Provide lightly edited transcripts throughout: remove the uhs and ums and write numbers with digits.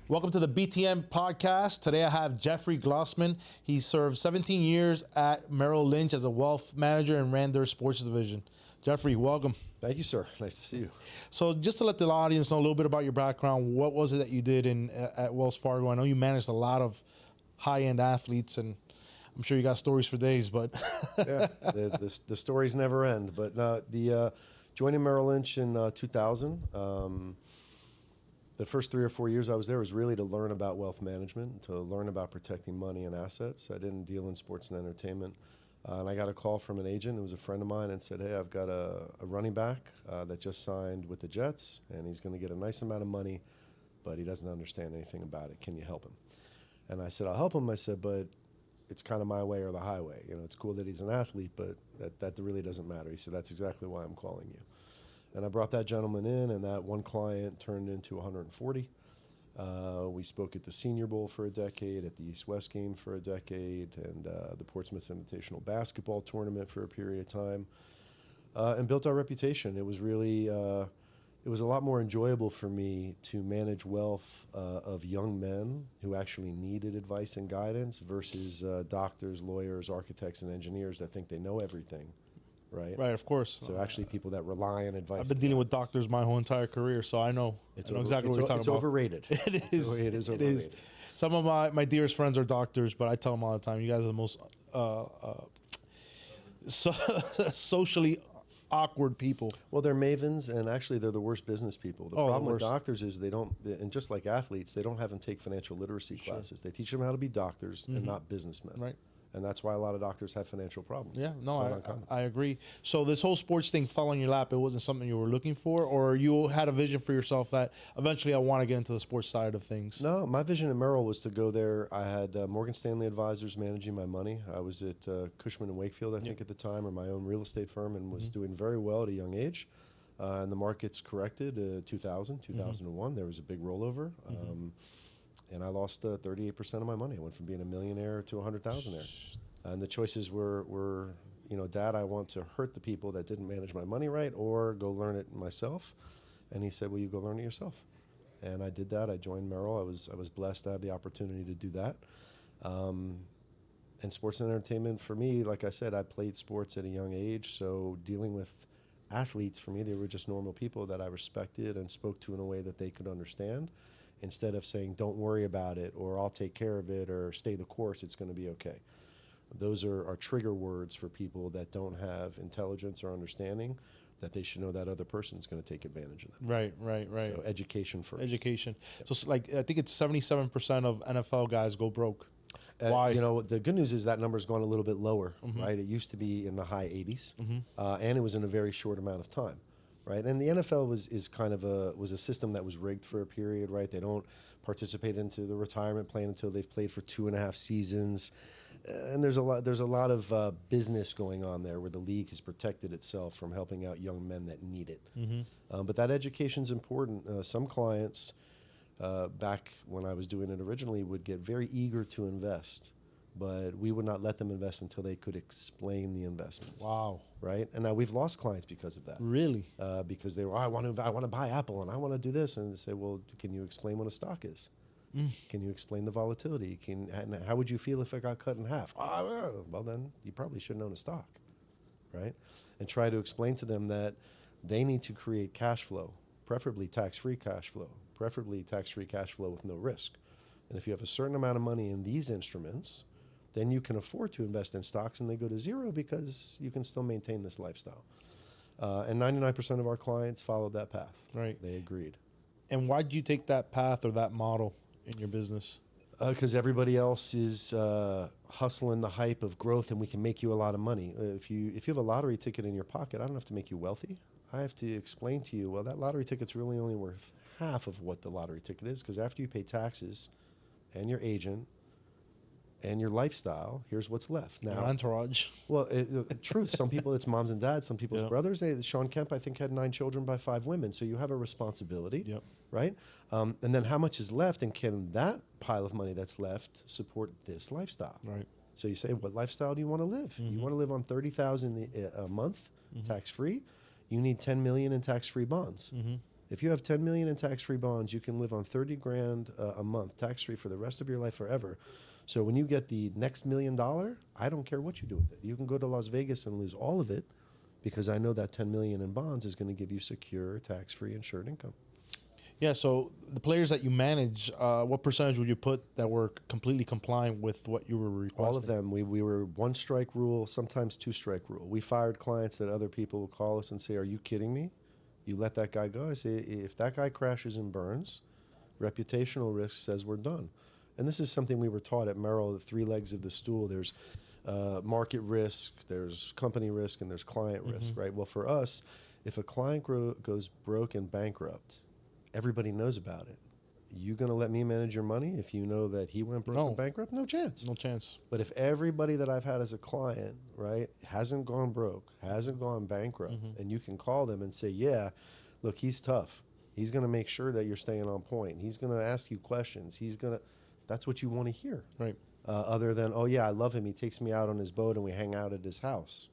Welcome to the BTM Podcast. Today I have Jeffrey Glusman. He served 17 years at Merrill Lynch as a wealth manager and ran their sports division. Jeffrey, welcome. Thank you, sir. Nice to see you. So just to let the audience know a little bit about your background, what was it that you did at Wells Fargo? I know you managed a lot of high-end athletes, and I'm sure you got stories for days, but... Yeah, the stories never end. But joining Merrill Lynch in 2000, the first 3 or 4 years I was there was really to learn about wealth management, to learn about protecting money and assets. I didn't deal in sports and entertainment. And I got a call from an agent. It was a friend of mine and said, hey, I've got a running back that just signed with the Jets, and he's going to get a nice amount of money, but he doesn't understand anything about it. Can you help him? And I said, I'll help him. I said, but it's kind of my way or the highway. You know, it's cool that he's an athlete, but that really doesn't matter. He said, that's exactly why I'm calling you. And I brought that gentleman in, and that one client turned into 140. We spoke at the Senior Bowl for a decade, at the East-West game for a decade, and the Portsmouth Invitational Basketball Tournament for a period of time, and built our reputation. It was really, it was a lot more enjoyable for me to manage wealth of young men who actually needed advice and guidance versus doctors, lawyers, architects, and engineers that think they know everything. Right. Right, of course. So actually people that rely on advice. I've been dealing with doctors my whole entire career, so I know exactly what you're talking about. It's overrated. It is. It is overrated. It is. Some of my dearest friends are doctors, but I tell them all the time, you guys are the most socially awkward people. Well, they're mavens, and actually they're the worst business people. The problem with doctors is they don't, and just like athletes, they don't have them take financial literacy classes. They teach them how to be doctors and not businessmen. Right. And that's why a lot of doctors have financial problems. Yeah, no, I agree. So this whole sports thing fell on your lap. It wasn't something you were looking for, or you had a vision for yourself that eventually I want to get into the sports side of things? No, my vision at Merrill was to go there. I had Morgan Stanley advisors managing my money. I was at Cushman & Wakefield, I think, at the time, or my own real estate firm, and was doing very well at a young age. And the markets corrected 2000, 2001. There was a big rollover. And I lost 38% of my money. I went from being a millionaire to a 100,000aire. And the choices were, you know, Dad, I want to hurt the people that didn't manage my money right, or go learn it myself. And he said, well, you go learn it yourself. And I did that. I joined Merrill. I was blessed to have the opportunity to do that. And sports and entertainment, for me, like I said, I played sports at a young age. So dealing with athletes, for me, they were just normal people that I respected and spoke to in a way that they could understand, instead of saying, don't worry about it, or I'll take care of it, or stay the course, it's going to be okay. Those are trigger words for people that don't have intelligence or understanding, that they should know that other person is going to take advantage of them. Right. So education first. Education. Yep. So like, I think it's 77% of NFL guys go broke. Why? You know, the good news is that number's gone a little bit lower, right? It used to be in the high 80s, and it was in a very short amount of time. Right, and the NFL was a system that was rigged for a period. Right, they don't participate into the retirement plan until they've played for 2.5 seasons, and there's a lot of business going on there where the league has protected itself from helping out young men that need it. But that education's important. Some clients, back when I was doing it originally, would get very eager to invest, but we would not let them invest until they could explain the investments. Wow. Right? And now we've lost clients because of that. Really? Because they were, I want to buy Apple and I want to do this. And they say, well, can you explain what a stock is? Can you explain the volatility? How would you feel if it got cut in half? Well, then you probably shouldn't own a stock, right? And try to explain to them that they need to create cash flow, preferably tax-free cash flow, with no risk. And if you have a certain amount of money in these instruments, then you can afford to invest in stocks and they go to zero because you can still maintain this lifestyle. And 99% of our clients followed that path. Right. They agreed. And why did you take that path or that model in your business? Because everybody else is hustling the hype of growth and we can make you a lot of money. If you have a lottery ticket in your pocket, I don't have to make you wealthy. I have to explain to you, well, that lottery ticket's really only worth half of what the lottery ticket is, because after you pay taxes and your agent and your lifestyle, here's what's left. Now, your entourage. Well, truth, some people it's moms and dads, some people's brothers. Sean Kemp, I think, had 9 children by 5 women. So you have a responsibility, right? And then how much is left, and can that pile of money that's left support this lifestyle? Right. So you say, what lifestyle do you want to live? You want to live on $30,000 a month, tax-free? You need $10 million in tax-free bonds. If you have 10 million in tax-free bonds, you can live on 30 grand a month tax-free for the rest of your life forever. So when you get the next $1 million, I don't care what you do with it. You can go to Las Vegas and lose all of it because I know that 10 million in bonds is going to give you secure, tax-free, insured income. Yeah, so the players that you manage, what percentage would you put that were completely compliant with what you were requesting? All of them. We were 1-strike rule, sometimes 2-strike rule. We fired clients that other people would call us and say, are you kidding me? You let that guy go? I say, if that guy crashes and burns, reputational risk says we're done. And this is something we were taught at Merrill, the 3 legs of the stool. There's market risk, there's company risk, and there's client risk, right? Well, for us, if a client goes broke and bankrupt, everybody knows about it. You going to let me manage your money if you know that he went broke and bankrupt? No chance. No chance. But if everybody that I've had as a client, right, hasn't gone broke, hasn't gone bankrupt, and you can call them and say, yeah, look, he's tough. He's going to make sure that you're staying on point. He's going to ask you questions. That's what you want to hear. Right. Other than, oh, yeah, I love him. He takes me out on his boat and we hang out at his house.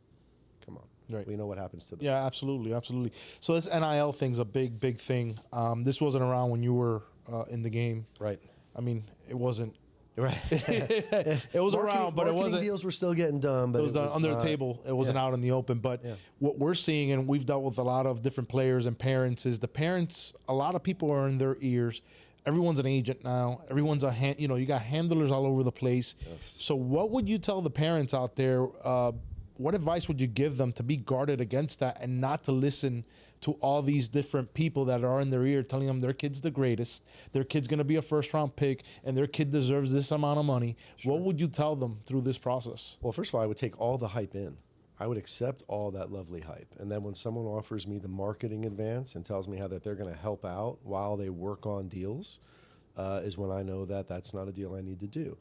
Come on. Right. We know what happens to them. Yeah, absolutely, absolutely. So this NIL thing's a big, big thing. This wasn't around when you were in the game. Right. I mean, it wasn't. Right. It was around, but it wasn't. Deals were still getting done, but it was done under the table. It wasn't out in the open. But what we're seeing, and we've dealt with a lot of different players and parents, is the parents. A lot of people are in their ears. Everyone's an agent now. Everyone's you got handlers all over the place. Yes. So what would you tell the parents out there? What advice would you give them to be guarded against that and not to listen to all these different people that are in their ear telling them their kid's the greatest, their kid's going to be a first-round pick, and their kid deserves this amount of money? Sure. What would you tell them through this process? Well, first of all, I would take all the hype in. I would accept all that lovely hype. And then when someone offers me the marketing advance and tells me how that they're going to help out while they work on deals, is when I know that that's not a deal I need to do.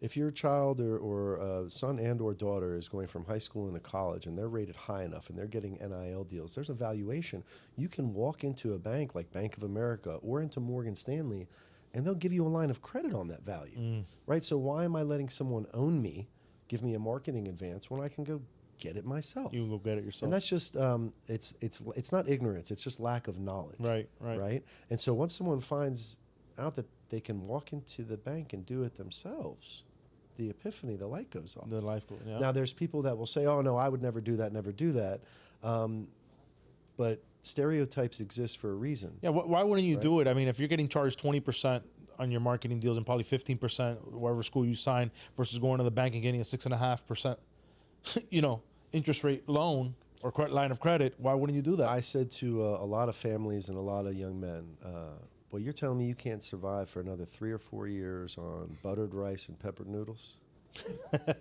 If your child or son and or daughter is going from high school into college and they're rated high enough and they're getting NIL deals, there's a valuation. You can walk into a bank like Bank of America or into Morgan Stanley and they'll give you a line of credit on that value, right? So why am I letting someone own me, give me a marketing advance when I can go get it myself? You can go get it yourself. And that's just, it's not ignorance, it's just lack of knowledge. Right? And so once someone finds out that they can walk into the bank and do it themselves, the epiphany, the light goes off. The life goes, yeah. Now, there's people that will say, oh, no, I would never do that. But stereotypes exist for a reason. Yeah, why wouldn't you do it? I mean, if you're getting charged 20% on your marketing deals and probably 15% wherever school you sign versus going to the bank and getting a 6.5%, interest rate loan or line of credit, why wouldn't you do that? I said to a lot of families and a lot of young men, well, you're telling me you can't survive for another 3 or 4 years on buttered rice and peppered noodles?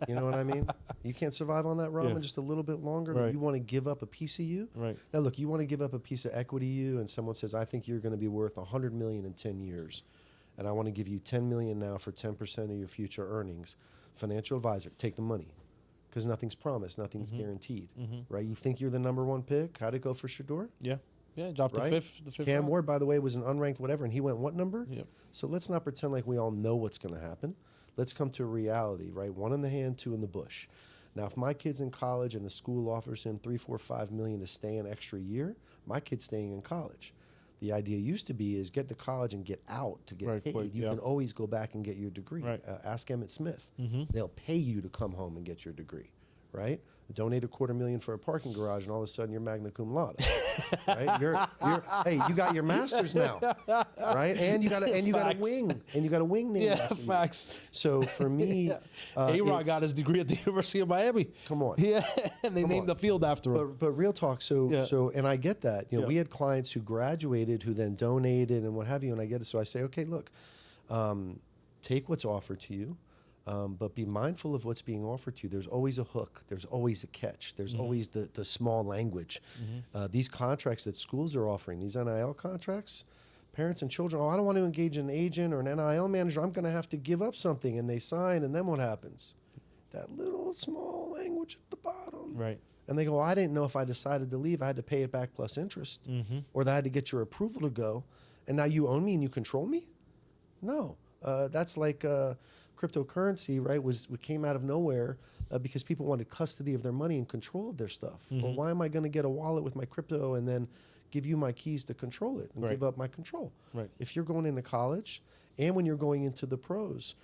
You know what I mean? You can't survive on that ramen just a little bit longer? That you want to give up a piece of you? Right. Now, look, you want to give up a piece of equity you, and someone says, I think you're going to be worth $100 million in 10 years, and I want to give you $10 million now for 10% of your future earnings. Financial advisor, take the money, because nothing's promised, nothing's guaranteed, right? You think you're the number 1 pick? How'd it go for Shador? Yeah, dropped the fifth. Cam round. Ward, by the way, was an unranked whatever, and he went what number? Yep. So let's not pretend like we all know what's going to happen. Let's come to a reality, right? 1 in the hand, 2 in the bush. Now, if my kid's in college and the school offers him $3, $4, $5 million to stay an extra year, my kid's staying in college. The idea used to be is get to college and get out to get paid. You can always go back and get your degree. Right. Ask Emmett Smith. They'll pay you to come home and get your degree, right? Donate $250,000 for a parking garage, and all of a sudden you're magna cum laude, right? Hey, you got your master's now, right? And you got a wing, and you got a wing named after you. Facts. So for me, A-Rod got his degree at the University of Miami. Come on, yeah, and they named the field after him. But real talk. So, and I get that. We had clients who graduated who then donated and what have you, and I get it. So I say, okay, look, take what's offered to you. But be mindful of what's being offered to you. There's always a hook. There's always a catch. There's always the small language. These contracts that schools are offering, these NIL contracts, parents and children, I don't want to engage an agent or an NIL manager. I'm going to have to give up something. And they sign, and then what happens? That little small language at the bottom. Right. And they go, I didn't know if I decided to leave, I had to pay it back plus interest. Or that I had to get your approval to go. And now you own me and you control me? No. That's like... cryptocurrency, right, came out of nowhere because people wanted custody of their money and control of their stuff. Well, why am I going to get a wallet with my crypto and then give you my keys to control it and give up my control. Right. If you're going into college and when you're going into the pros,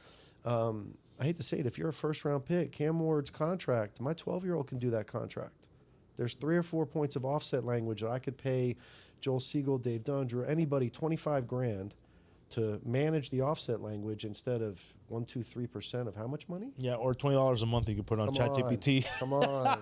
I hate to say it, if you're a first-round pick, Cam Ward's contract, my 12-year-old can do that contract. There's 3 or 4 points of offset language that I could pay Joel Siegel, Dave Dundrew, anybody $25,000 to manage the offset language instead of 1-2-3% of how much money? Yeah, or $20 a month you could put on ChatGPT. Come on,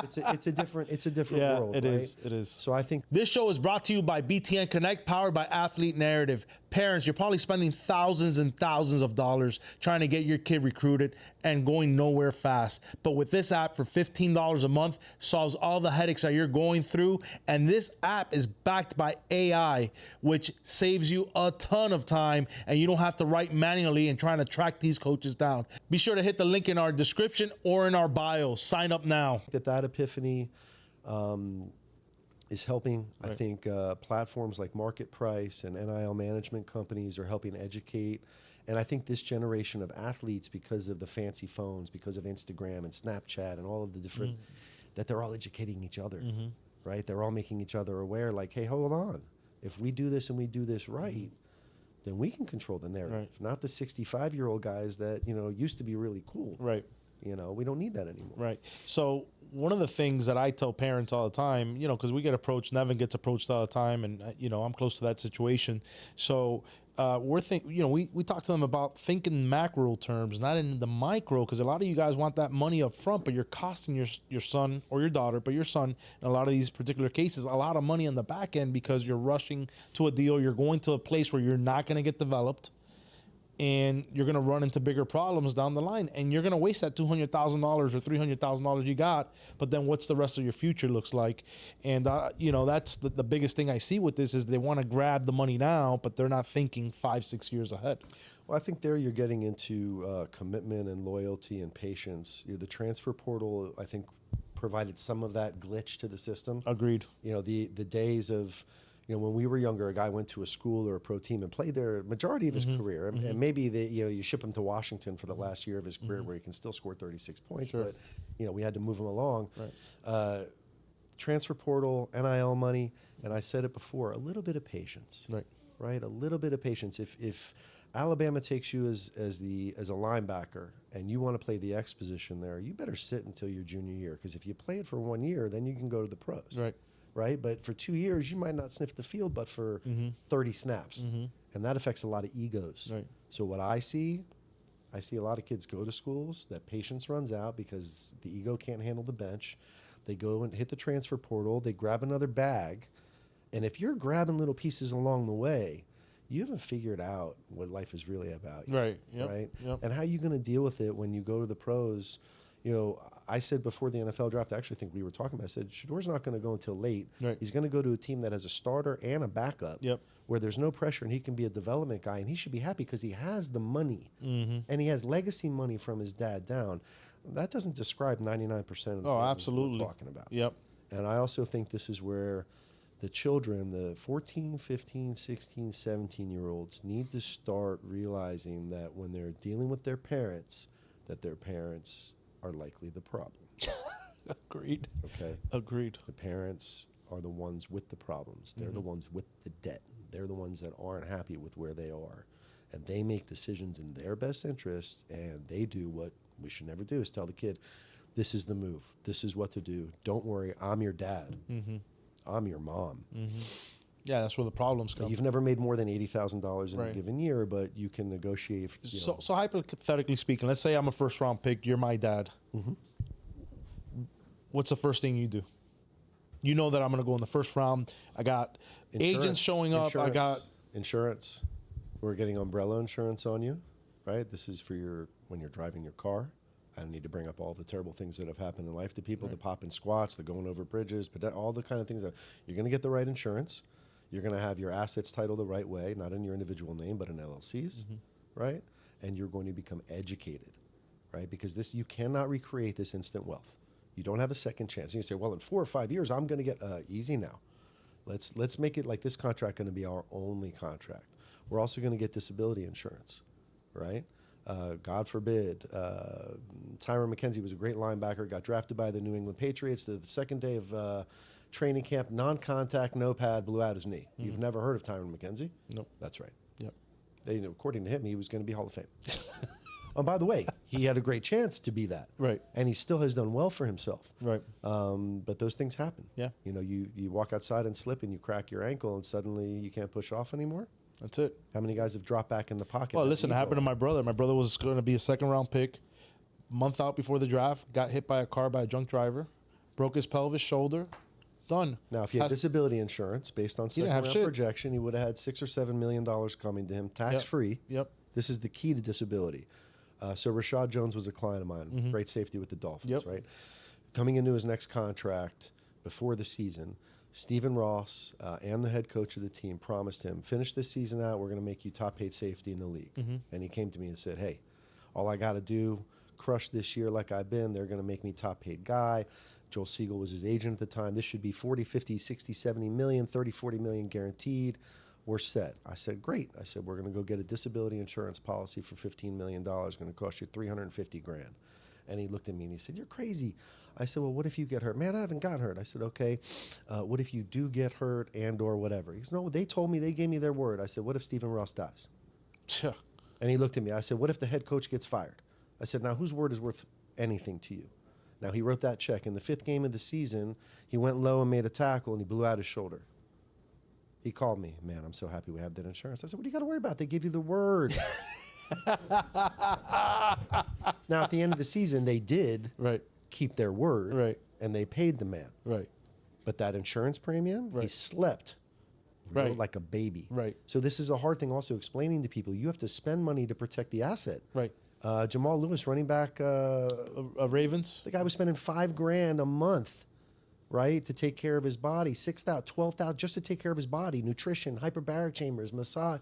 it's a different world. It right? is. It is. So I think This show is brought to you by BTM Connect, powered by Athlete Narrative. Parents, you're probably spending thousands and thousands of dollars trying to get your kid recruited and going nowhere fast. But with this app for $15 a month, solves all the headaches that you're going through. And this app is backed by AI, which saves you a ton of time, and you don't have to write manually and trying to track these coaches down. Be sure to hit the link in our description or in our bio. Sign up now. that epiphany is helping. I think platforms like Market Price and NIL management companies are helping educate. And I think this generation of athletes, because of the fancy phones, because of Instagram and Snapchat and all of the different, that they're all educating each other, right? They're all making each other aware, like, hey, hold on. If we do this and we do this right, then we can control the narrative, not the 65-year-old guys that, used to be really cool. Right. We don't need that anymore. Right. So one of the things that I tell parents all the time, because we get approached, Nevin gets approached all the time, and I'm close to that situation. So we talk to them about thinking macro terms, not in the micro, because a lot of you guys want that money up front, but you're costing your son or your daughter, but your son, in a lot of these particular cases, a lot of money on the back end because you're rushing to a deal. You're going to a place where you're not going to get developed, and you're going to run into bigger problems down the line, and you're going to waste that $200,000 or $300,000 you got, but then what's the rest of your future looks like? And, that's the biggest thing I see with this is they want to grab the money now, but they're not thinking 5-6 years ahead. Well, I think there you're getting into commitment and loyalty and patience. The transfer portal, I think, provided some of that glitch to the system. Agreed. The days of... when we were younger, a guy went to a school or a pro team and played there majority of his career. And maybe you ship him to Washington for the last year of his career where he can still score 36 points. Sure. But, we had to move him along. Right. Transfer portal, NIL money, and I said it before, a little bit of patience. Right? A little bit of patience. If Alabama takes you as a linebacker and you want to play the X position there, you better sit until your junior year. Because if you play it for 1 year, then you can go to the pros. Right? But for 2 years, you might not sniff the field, but for 30 snaps. And that affects a lot of egos. Right. So what I see a lot of kids go to schools that patience runs out because the ego can't handle the bench. They go and hit the transfer portal. They grab another bag. And if you're grabbing little pieces along the way, you haven't figured out what life is really about. Right. Yep. Right? Yep. And how are you going to deal with it when you go to the pros? I said before the NFL draft, I actually think we were talking about, I said, Shador's not going to go until late. Right. He's going to go to a team that has a starter and a backup where there's no pressure and he can be a development guy. And he should be happy because he has the money and he has legacy money from his dad down. That doesn't describe 99% of the absolutely. we're talking about. Yep. And I also think this is where the children, the 14, 15, 16, 17-year-olds need to start realizing that when they're dealing with their parents, that their parents are likely the problem. Agreed. Okay? Agreed. The parents are the ones with the problems. They're the ones with the debt. They're the ones that aren't happy with where they are. And they make decisions in their best interest, and they do what we should never do, is tell the kid, this is the move. This is what to do. Don't worry, I'm your dad. I'm your mom. Yeah, that's where the problems come. You've never made more than $80,000 in a given year, but you can negotiate. So hypothetically speaking, let's say I'm a first-round pick. You're my dad. What's the first thing you do? You know that I'm going to go in the first round. I got agents showing up. I got insurance. We're getting umbrella insurance on you, right? This is for when you're driving your car. I don't need to bring up all the terrible things that have happened in life to people, the popping squats, the going over bridges, but all the kind of things that you're going to get the right insurance. You're going to have your assets titled the right way, not in your individual name, but in LLCs, right? And you're going to become educated, right? Because you cannot recreate this instant wealth. You don't have a second chance. You can say, well, in 4 or 5 years, I'm going to get easy now. Let's make it like this contract going to be our only contract. We're also going to get disability insurance, right? God forbid, Tyron McKenzie was a great linebacker, got drafted by the New England Patriots. The second day of training camp, non-contact, no pad, blew out his knee. You've never heard of Tyron McKenzie? Nope. That's right. Yep. According to him, he was going to be Hall of Fame. Oh, by the way, he had a great chance to be that. Right. And he still has done well for himself. Right. But those things happen. Yeah. You walk outside and slip and you crack your ankle and suddenly you can't push off anymore. That's it. How many guys have dropped back in the pocket? Well, listen, it happened to my brother. My brother was going to be a second-round pick. Month out before the draft, got hit by a car by a drunk driver, broke his pelvis, shoulder, done. Now, if he had disability insurance, based on second-round shit. projection, he would have had $6 or $7 million coming to him, tax-free. Yep. This is the key to disability. So Rashad Jones was a client of mine, great safety with the Dolphins, right? Coming into his next contract before the season, Stephen Ross and the head coach of the team promised him, finish this season out, we're going to make you top-paid safety in the league. And he came to me and said, hey, all I got to do, crush this year like I've been, they're going to make me top-paid guy. Joel Siegel was his agent at the time. This should be 40, 50, 60, 70 million, 30, 40 million guaranteed. We're set. I said, great. I said, we're going to go get a disability insurance policy for $15 million. It's going to cost you $350,000. And he looked at me and he said, you're crazy. I said, well, what if you get hurt? Man, I haven't gotten hurt. I said, okay, what if you do get hurt and or whatever? He said, no, they told me, they gave me their word. I said, what if Stephen Ross dies? Yeah. And he looked at me. I said, what if the head coach gets fired? I said, now whose word is worth anything to you? Now, he wrote that check. In the 5th game of the season, he went low and made a tackle, and he blew out his shoulder. He called me. Man, I'm so happy we have that insurance. I said, what do you got to worry about? They give you the word. Now, at the end of the season, they did keep their word, and they paid the man. Right. But that insurance premium, he slept like a baby. Right. So this is a hard thing also explaining to people. You have to spend money to protect the asset. Right. Jamal Lewis, running back, Ravens. the guy was spending $5,000 a month, right, to take care of his body, $6,000, $12,000 just to take care of his body, nutrition, hyperbaric chambers, massage.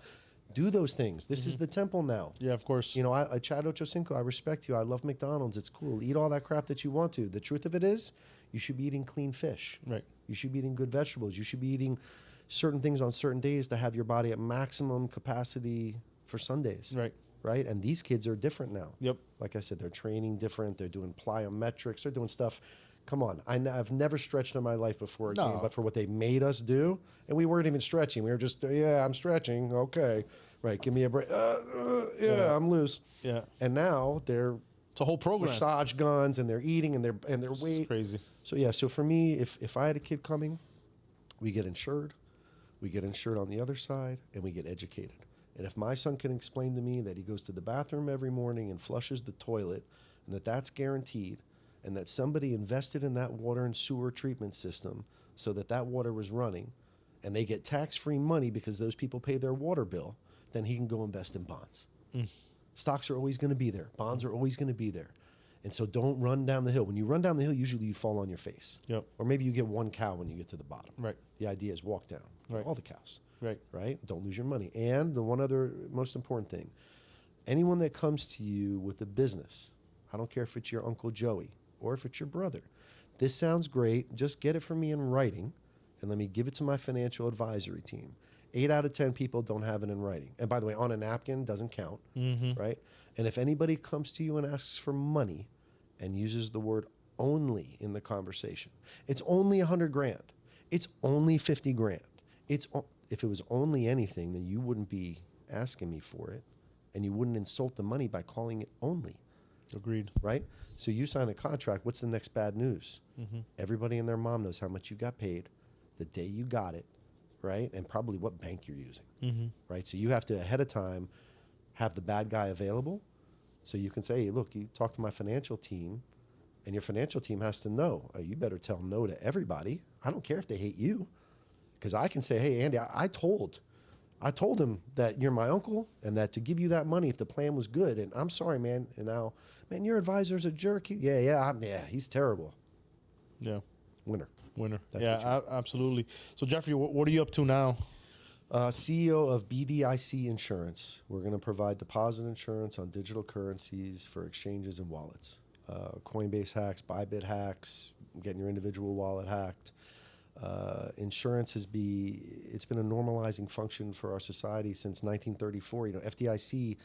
Do those things. This is the temple now. Yeah, of course. You know, Chad Ochocinco, I respect you. I love McDonald's. It's cool. Eat all that crap that you want to. The truth of it is, you should be eating clean fish. Right. You should be eating good vegetables. You should be eating certain things on certain days to have your body at maximum capacity for Sundays. Right. Right? And these kids are different now. Yep. Like I said, they're training different. They're doing plyometrics. They're doing stuff. Come on. I've never stretched in my life before a game, but for what they made us do, and we weren't even stretching. We were just, I'm stretching. Okay. Right. Give me a break. I'm loose. Yeah. And now they're it's a whole program. massage guns, and they're eating, and their weight. It's crazy. So, yeah. So, for me, if I had a kid coming, we get insured. We get insured on the other side, and we get educated. And if my son can explain to me that he goes to the bathroom every morning and flushes the toilet, and that's guaranteed, and that somebody invested in that water and sewer treatment system so that water was running, and they get tax-free money because those people pay their water bill, then he can go invest in bonds. Stocks are always going to be there. Bonds are always going to be there. And so don't run down the hill. When you run down the hill, usually you fall on your face. Yep. Or maybe you get one cow when you get to the bottom. Right. The idea is walk down. Right. All the cows. Right. Right? Don't lose your money. And the one other most important thing, anyone that comes to you with a business, I don't care if it's your Uncle Joey or if it's your brother, this sounds great, just get it from me in writing and let me give it to my financial advisory team. 8 out of 10 people don't have it in writing. And by the way, on a napkin doesn't count, right? And if anybody comes to you and asks for money and uses the word only in the conversation, it's only $100,000. It's only $50,000. If it was only anything, then you wouldn't be asking me for it, and you wouldn't insult the money by calling it only. Agreed. Right? So you sign a contract. What's the next bad news? Everybody and their mom knows how much you got paid, the day you got it, right? And probably what bank you're using, right? So you have to, ahead of time, have the bad guy available so you can say, hey, look, you talk to my financial team, and your financial team has to know, you better tell no to everybody. I don't care if they hate you. Because I can say, hey, Andy, I told him that you're my uncle and that to give you that money if the plan was good. And I'm sorry, man. And now, man, your advisor's a jerk. He's terrible. Yeah. Winner. That's absolutely. So, Jeffrey, what are you up to now? CEO of BDIC Insurance. We're going to provide deposit insurance on digital currencies for exchanges and wallets. Coinbase hacks, Bybit hacks, getting your individual wallet hacked. Insurance it's been a normalizing function for our society since 1934. You know, FDIC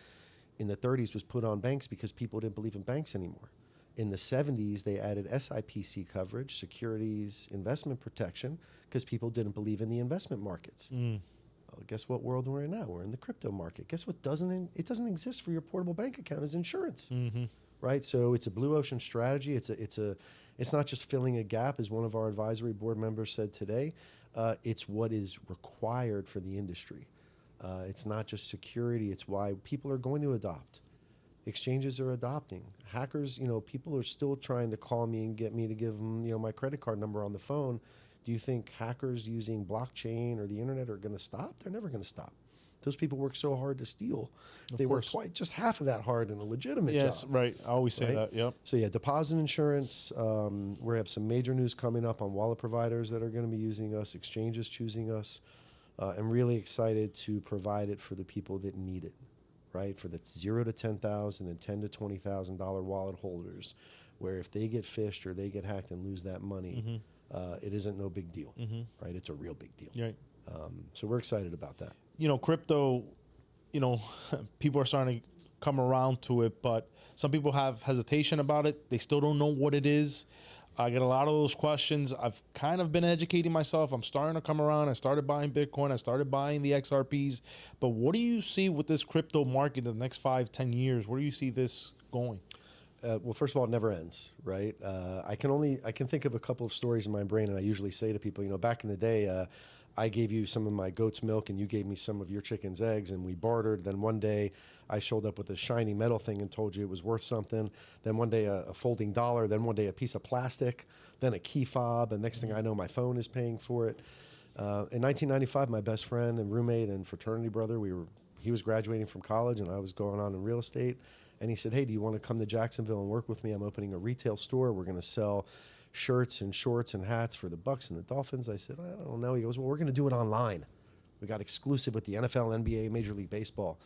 in the 30s was put on banks because people didn't believe in banks anymore. In the 70s, they added SIPC coverage, securities investment protection, because people didn't believe in the investment markets. Well, guess what world we're in now? We're in the crypto market. Guess what doesn't exist for your portable bank account is insurance, right? So it's a blue ocean strategy. It's not just filling a gap, as one of our advisory board members said today. It's what is required for the industry. It's not just security. It's why people are going to adopt. Exchanges are adopting. Hackers, people are still trying to call me and get me to give them, my credit card number on the phone. Do you think hackers using blockchain or the internet are going to stop? They're never going to stop. Those people work so hard to steal. They work just half of that hard in a legitimate job. Yes, right. I always say that, yep. So yeah, deposit insurance. We have some major news coming up on wallet providers that are going to be using us, exchanges choosing us. I'm really excited to provide it for the people that need it, right? For the $0 to $10,000 and $10,000 to $20,000 wallet holders, where if they get phished or they get hacked and lose that money, it isn't no big deal, right? It's a real big deal. Right. So we're excited about that. Crypto, people are starting to come around to it, but some people have hesitation about it. They still don't know what it is. I get a lot of those questions. I've kind of been educating myself. I'm starting to come around. I started buying Bitcoin. I started buying the XRPs. But what do you see with this crypto market in the next 5-10 years? Where do you see this going? Well, first of all, it never ends, right? I can think of a couple of stories in my brain, and I usually say to people, back in the day, I gave you some of my goat's milk and you gave me some of your chicken's eggs, and we bartered. Then one day I showed up with a shiny metal thing and told you it was worth something. Then one day a folding dollar. Then one day a piece of plastic. Then a key fob. And next thing I know, my phone is paying for it. In 1995, my best friend and roommate and fraternity brother, he was graduating from college and I was going on in real estate. And he said, hey, do you want to come to Jacksonville and work with me? I'm opening a retail store. We're going to sell shirts and shorts and hats for the Bucks and the Dolphins. I said, I don't know. He goes, well, we're going to do it online. We got exclusive with the NFL, NBA, Major League Baseball.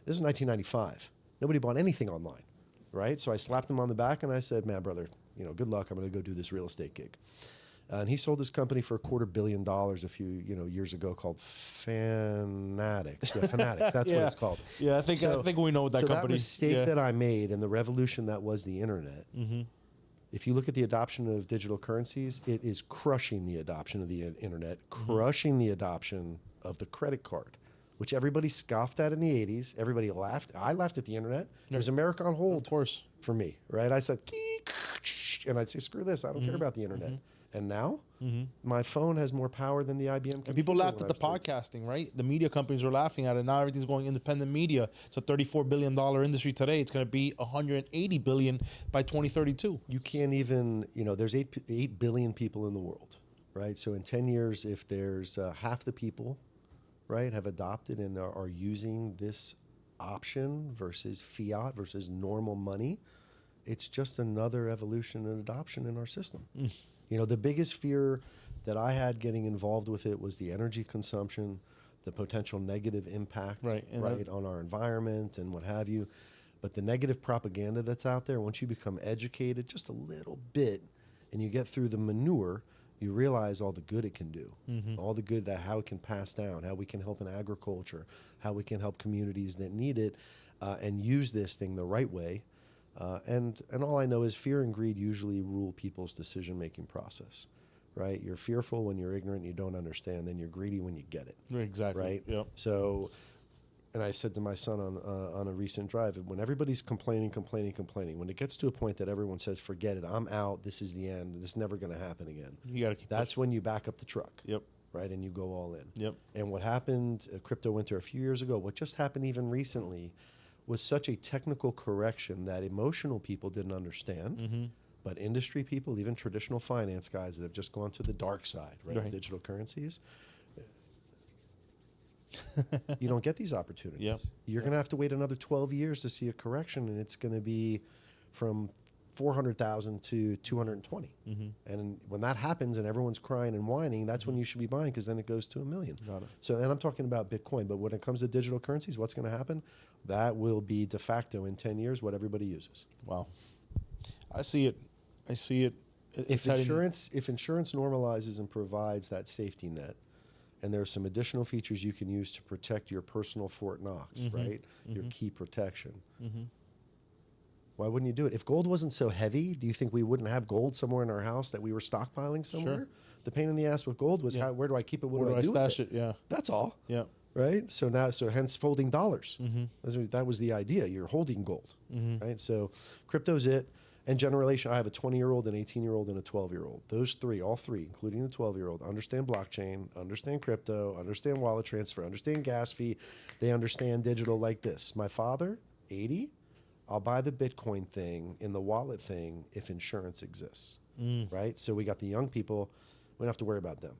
This is 1995. Nobody bought anything online, right? So I slapped him on the back and I said, man, brother, good luck. I'm going to go do this real estate gig. And he sold his company for $250 million a few years ago, called Fanatics. Yeah, Fanatics. That's what it's called. Yeah, I think we know what that company. So that mistake that I made and the revolution that was the internet. If you look at the adoption of digital currencies, it is crushing the adoption of the internet, crushing the adoption of the credit card, which everybody scoffed at in the 80s. Everybody laughed. I laughed at the internet. It was America on hold, of course, for me, right? I said, and I'd say, screw this. I don't care about the internet. And now, my phone has more power than the IBM computer. And people laughed at the podcasting, right? The media companies were laughing at it. Now everything's going independent media. It's a $34 billion industry today. It's going to be $180 billion by 2032. You can't even, there's 8 billion people in the world, right? So in 10 years, if there's half the people, right, have adopted and are using this option versus fiat versus normal money, it's just another evolution and adoption in our system. The biggest fear that I had getting involved with it was the energy consumption, the potential negative impact on our environment and what have you. But the negative propaganda that's out there, once you become educated just a little bit and you get through the manure, you realize all the good it can do, all the good how it can pass down, how we can help in agriculture, how we can help communities that need it, and use this thing the right way. And all I know is fear and greed usually rule people's decision-making process, right? You're fearful when you're ignorant and you don't understand. Then you're greedy when you get it. Exactly. Right? Yep. So, and I said to my son on a recent drive, when everybody's complaining, when it gets to a point that everyone says, forget it, I'm out, this is the end, this is never going to happen again. You got to keep That's when you back up the truck. Yep. Right? And you go all in. Yep. And what happened, crypto winter a few years ago, what just happened even recently was such a technical correction that emotional people didn't understand, but industry people, even traditional finance guys that have just gone to the dark side, right? Digital currencies, you don't get these opportunities. Yep. You're going to have to wait another 12 years to see a correction, and it's going to be from 400,000 to 220. And when that happens and everyone's crying and whining, that's when you should be buying, because then it goes to $1 million. Got it. So, and I'm talking about Bitcoin, but when it comes to digital currencies, what's going to happen? That will be de facto in 10 years what everybody uses. Wow. I see it. If insurance normalizes and provides that safety net, and there are some additional features you can use to protect your personal Fort Knox, right? Your key protection. Why wouldn't you do it? If gold wasn't so heavy, do you think we wouldn't have gold somewhere in our house that we were stockpiling somewhere? Sure. The pain in the ass with gold was where do I keep it? What do I do stash with it? Yeah. That's all. Yeah. Right? So hence folding dollars. That was the idea. You're holding gold. Right? So crypto's it. And generation, I have a 20-year-old, an 18-year-old, and a 12-year-old. Those three, all three, including the 12-year-old, understand blockchain, understand crypto, understand wallet transfer, understand gas fee. They understand digital like this. My father, 80, I'll buy the Bitcoin thing in the wallet thing if insurance exists, right? So we got the young people. We don't have to worry about them.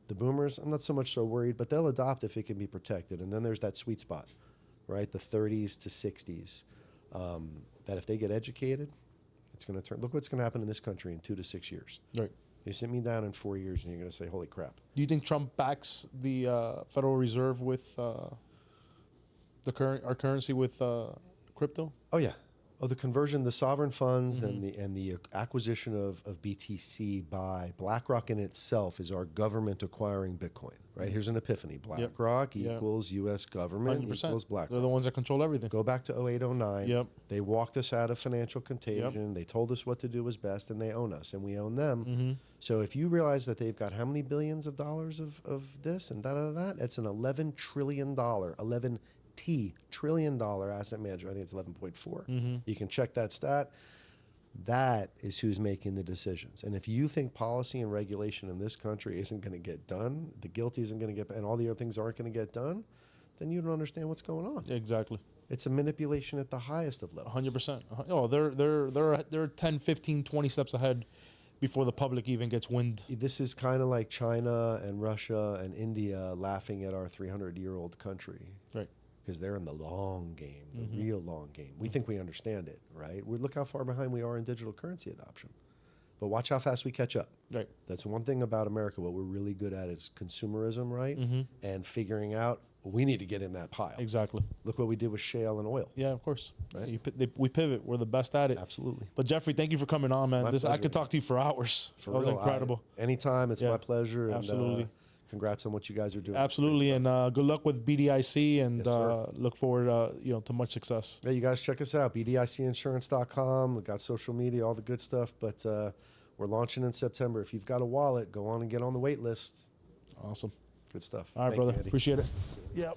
The boomers, I'm not so much so worried, but they'll adopt if it can be protected. And then there's that sweet spot, right? The 30s to 60s, that if they get educated, it's going to turn. Look what's going to happen in this country in 2 to 6 years. Right. You sit me down in 4 years and you're going to say, holy crap. Do you think Trump backs the Federal Reserve with our currency with crypto? Oh, yeah. Oh, the conversion, the sovereign funds and the acquisition of BTC by BlackRock in itself is our government acquiring Bitcoin, right? Here's an epiphany. BlackRock equals U.S. government 100%. Equals BlackRock. They're the ones that control everything. Go back to 08, 09. Yep. They walked us out of financial contagion. They told us what to do was best, and they own us, and we own them. So if you realize that they've got how many billions of dollars of this and that, it's an $11 trillion, trillion dollar asset manager. I think it's 11.4. You can check that stat. That is who's making the decisions. And if you think policy and regulation in this country isn't going to get done, the guilty isn't going to get, and all the other things aren't going to get done, then you don't understand what's going on. Exactly. It's a manipulation at the highest of levels. 100%. Oh, they're 10, 15, 20 steps ahead before the public even gets wind. This is kind of like China and Russia and India laughing at our 300-year-old country. Right. Because they're in the long game, the real long game. We think we understand it, right? Look how far behind we are in digital currency adoption. But watch how fast we catch up. Right. That's one thing about America. What we're really good at is consumerism, right? And figuring out we need to get in that pile. Exactly. Look what we did with shale and oil. Yeah, of course. Right. We pivot. We're the best at it. Absolutely. But Jeffrey, thank you for coming on, man. I could talk to you for hours. That was incredible. Anytime. It's my pleasure. Absolutely. And, congrats on what you guys are doing. Absolutely, and good luck with BDIC, and look forward, to much success. Yeah, you guys check us out, bdicinsurance.com. We've got social media, all the good stuff, but we're launching in September. If you've got a wallet, go on and get on the wait list. Awesome. Good stuff. All right, brother. Appreciate it. Yep.